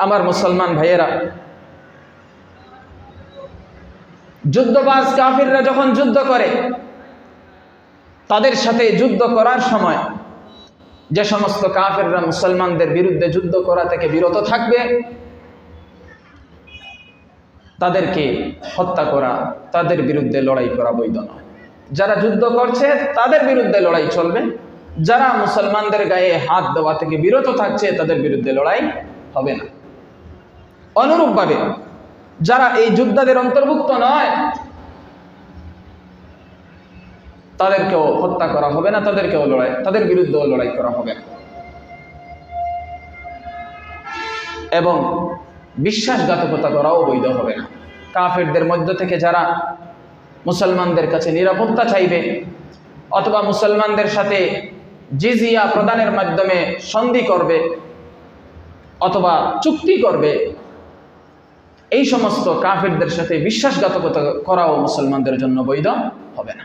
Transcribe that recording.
আমার মুসলমান ভাইয়েরা, যুদ্ধবাজ কাফিররা যখন যুদ্ধ করে, তাদের সাথে যুদ্ধ করার সময় যে সমস্ত কাফিররা মুসলমানদের বিরুদ্ধে যুদ্ধ করা থেকে বিরত থাকবে, তাদেরকে হত্যা করা, তাদের বিরুদ্ধে লড়াই করা বৈধ নয়। যারা যুদ্ধ করছে তাদের বিরুদ্ধে লড়াই চলবে, যারা মুসলমানদের গায়ে হাত দেওয়া থেকে বিরত থাকছে তাদের বিরুদ্ধে লড়াই হবে না। অনুরূপভাবে যারা এই যোদ্ধাদের অন্তর্ভুক্ত নয়, তাদেরকেও হত্যা করা হবে না, তাদের বিরুদ্ধেও লড়াই করা হবে না। এবং বিশ্বাসঘাতকতা করাও বৈধ হবে না। কাফেরদের মধ্য থেকে যারা মুসলমানদের কাছে নিরাপত্তা চাইবে অথবা মুসলমানদের সাথে জিজিয়া প্রদানের মাধ্যমে সন্ধি করবে অথবা চুক্তি করবে, এই সমস্ত কাফেরদের সাথে বিশ্বাসঘাতকতা করাও মুসলমানদের জন্য বৈধ হবে না।